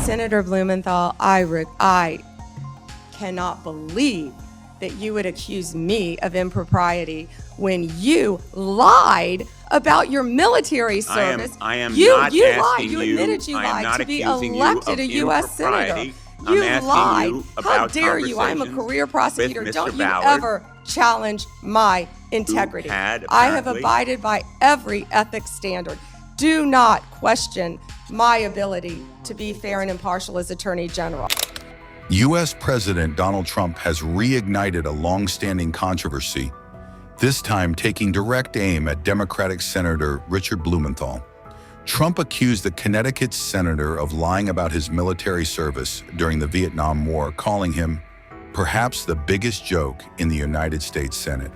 Senator Blumenthal, I cannot believe that you would accuse me of impropriety when you lied about your military service. I am you not lied. asking You admitted you I am lied not to be accusing elected a you of U.S. senator. impropriety. You I'm asking lied. you How about dare you? I'm a career prosecutor. with Mr. Don't you Ballard, ever challenge my integrity. had I have apparently- abided by every ethics standard. Do not question my ability to be fair and impartial as Attorney General. U.S. President Donald Trump has reignited a long-standing controversy, this time taking direct aim at Democratic Senator Richard Blumenthal. Trump accused the Connecticut senator of lying about his military service during the Vietnam War, calling him perhaps the biggest joke in the United States Senate.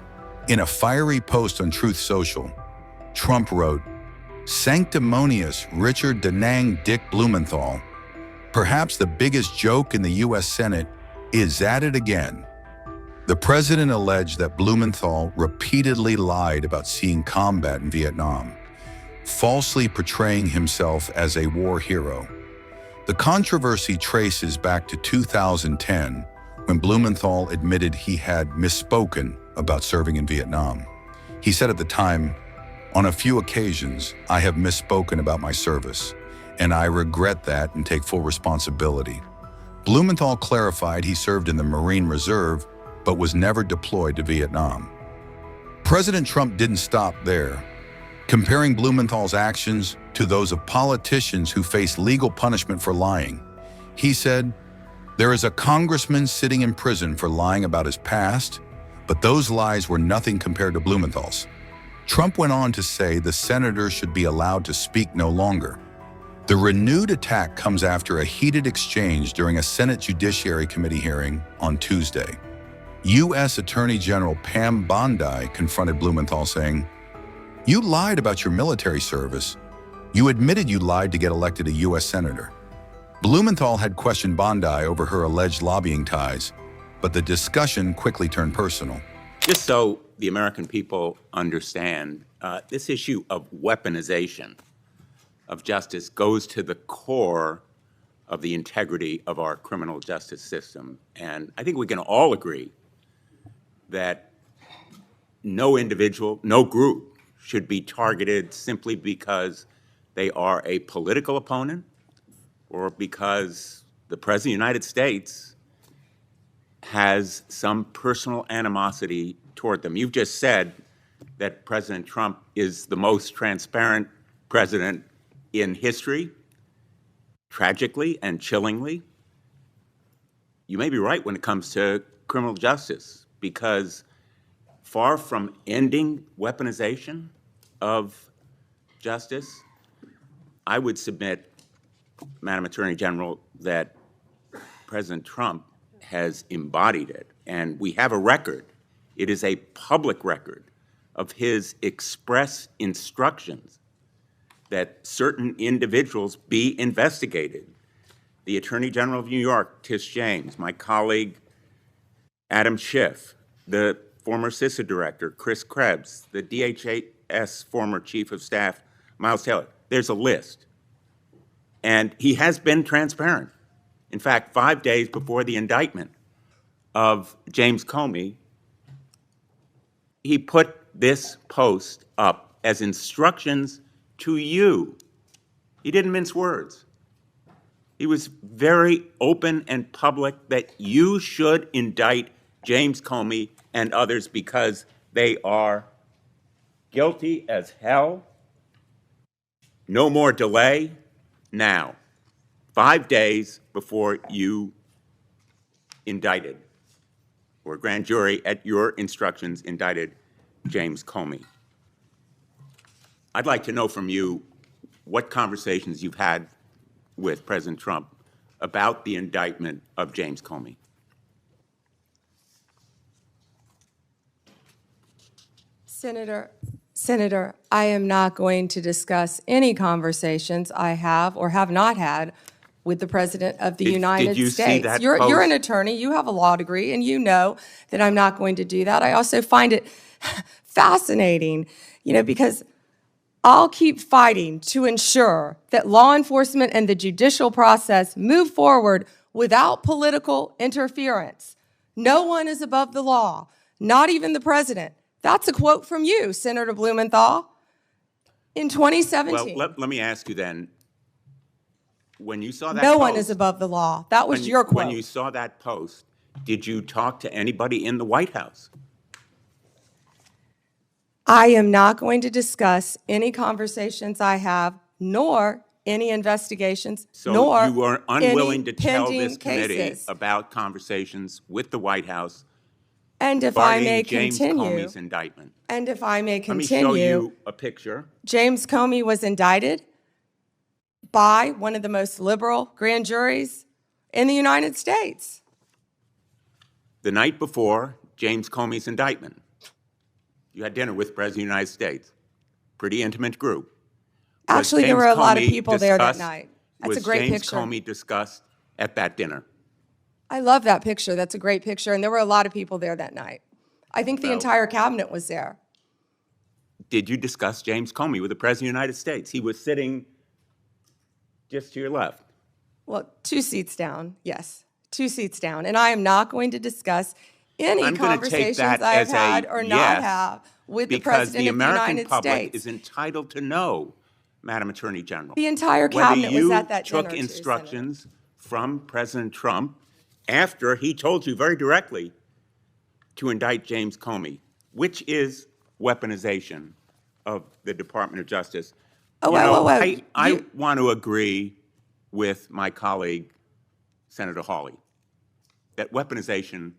In a fiery post on Truth Social, Trump wrote, "Sanctimonious Richard Da Nang Dick Blumenthal, perhaps the biggest joke in the U.S. Senate, is at it again." The president alleged that Blumenthal repeatedly lied about seeing combat in Vietnam, falsely portraying himself as a war hero. The controversy traces back to 2010, when Blumenthal admitted he had misspoken about serving in Vietnam. He said at the time, "On a few occasions, I have misspoken about my service, and I regret that and take full responsibility." Blumenthal clarified he served in the Marine Reserve, but was never deployed to Vietnam. President Trump didn't stop there. Comparing Blumenthal's actions to those of politicians who face legal punishment for lying, he said, "There is a congressman sitting in prison for lying about his past, but those lies were nothing compared to Blumenthal's." Trump went on to say the senator should be allowed to speak no longer. The renewed attack comes after a heated exchange during a Senate Judiciary Committee hearing on Tuesday. U.S. Attorney General Pam Bondi confronted Blumenthal, saying, "You lied about your military service. You admitted you lied to get elected a U.S. senator." Blumenthal had questioned Bondi over her alleged lobbying ties, but the discussion quickly turned personal. Just so the American people understand, this issue of weaponization of justice goes to the core of the integrity of our criminal justice system. And I think we can all agree that no individual, no group should be targeted simply because they are a political opponent or because the President of the United States has some personal animosity toward them. You've just said that President Trump is the most transparent president in history, tragically and chillingly. You may be right when it comes to criminal justice, because far from ending weaponization of justice, I would submit, Madam Attorney General, that President Trump has embodied it. And we have a record. It is a public record of his express instructions that certain individuals be investigated. The Attorney General of New York, Tish James, my colleague Adam Schiff, the former CISA director, Chris Krebs, the DHS former Chief of Staff, Miles Taylor. There's a list. And he has been transparent. In fact, 5 days before the indictment of James Comey, he put this post up as instructions to you. He didn't mince words. He was very open and public that you should indict James Comey and others because they are guilty as hell. No more delay now. 5 days before you indicted, or a grand jury at your instructions indicted James Comey. I'd like to know from you what conversations you've had with President Trump about the indictment of James Comey. Senator, I am not going to discuss any conversations I have or have not had with the President of the United Did you States. see that You're post? an attorney, you have a law degree, and you know that I'm not going to do that. I also find it fascinating, because I'll keep fighting to ensure that law enforcement and the judicial process move forward without political interference. No one is above the law, not even the president. That's a quote from you, Senator Blumenthal, in 2017. Well, let me ask you then, when you saw that No post, one is above the law. That was your quote. When you saw that post, did you talk to anybody in the White House? I am not going to discuss any conversations I have, nor any investigations, So nor you were unwilling any to tell pending this committee cases. about conversations with the White House And if I regarding may James continue, Comey's indictment. and if I may Let me continue, show you a picture. James Comey was indicted by one of the most liberal grand juries in the United States. The night before James Comey's indictment, you had dinner with the President of the United States. Pretty intimate group. Was Actually, there James were a lot of Comey people there that discussed- night. That's a great Was James picture. Comey discussed at that dinner? I love that picture. That's a great picture. And there were a lot of people there that night. I think the Well- entire cabinet was there. Did you discuss James Comey with the President of the United States? He was sitting just to your left. Well, 2 seats down, yes, 2 seats down. And I am not going to discuss any I'm going to take conversations that I have as a had or not yes, have with the because President the of the American United public States. is entitled to know, Madam Attorney General. The entire cabinet was at that dinner, whether too, you took Senator. instructions from President Trump after he told you very directly to indict James Comey, which is weaponization of the Department of Justice. Oh, You wait, know, wait, wait. I You- want to agree with my colleague, Senator Hawley, that weaponization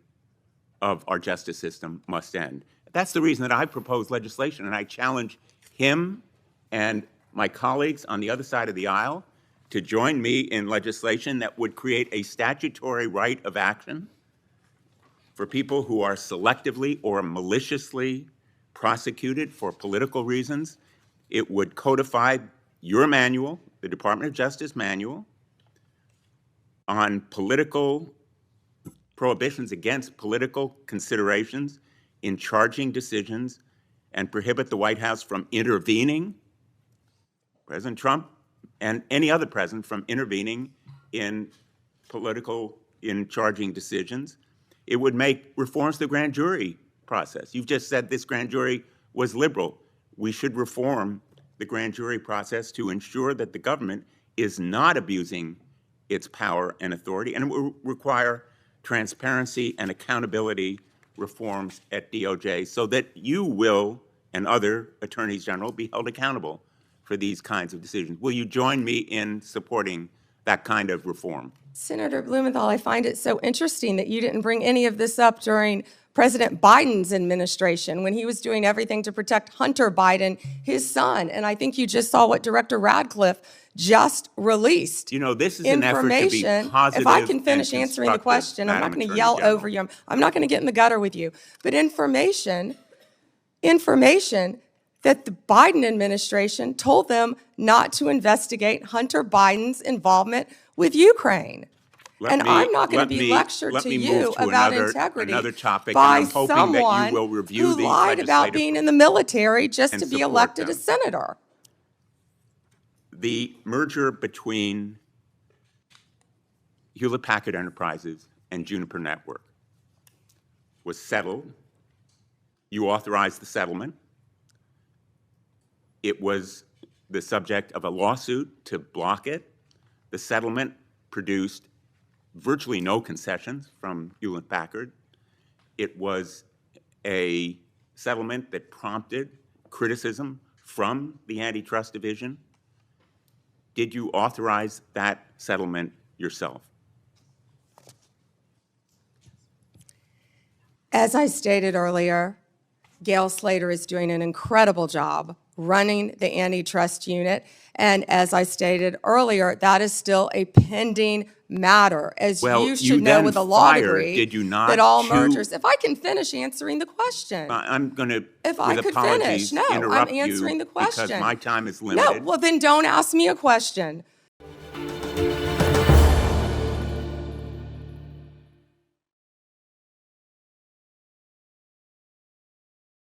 of our justice system must end. That's the reason that I propose legislation, and I challenge him and my colleagues on the other side of the aisle to join me in legislation that would create a statutory right of action for people who are selectively or maliciously prosecuted for political reasons. It would codify your manual, the Department of Justice manual, on political prohibitions against political considerations in charging decisions and prohibit the White House from intervening, President Trump and any other president from intervening in charging decisions. It would make reforms to the grand jury process. You've just said this grand jury was liberal. We should reform the grand jury process to ensure that the government is not abusing its power and authority, and it will require transparency and accountability reforms at DOJ so that you will and other attorneys general be held accountable for these kinds of decisions. Will you join me in supporting that kind of reform? Senator Blumenthal, I find it so interesting that you didn't bring any of this up during President Biden's administration when he was doing everything to protect Hunter Biden, his son. And I think you just saw what Director Radcliffe just released. You know, this is an effort to be positive. If I can finish and answering the constructive, question, I'm not Madam going to Attorney yell General. over you. I'm not going to get in the gutter with you. But information that the Biden administration told them not to investigate Hunter Biden's involvement with Ukraine. I'm not going to be lectured to you about integrity topic, by and I'm hoping someone that you will review who these lied about legislative being in the military just and to be support elected them. a senator. The merger between Hewlett-Packard Enterprises and Juniper Network was settled. You authorized the settlement. It was the subject of a lawsuit to block it. The settlement produced virtually no concessions from Hewlett-Packard. It was a settlement that prompted criticism from the Antitrust Division. Did you authorize that settlement yourself? As I stated earlier, Gail Slater is doing an incredible job running the antitrust unit. And as I stated earlier, that is still a pending matter. As Well, you you should know then with a law fired, degree, did you not, that all two- mergers, if I can finish answering the question. I'm going to, If I with could finish, apologies, no, I'm interrupt answering you the question. because my time is No, limited. well then don't ask me a question.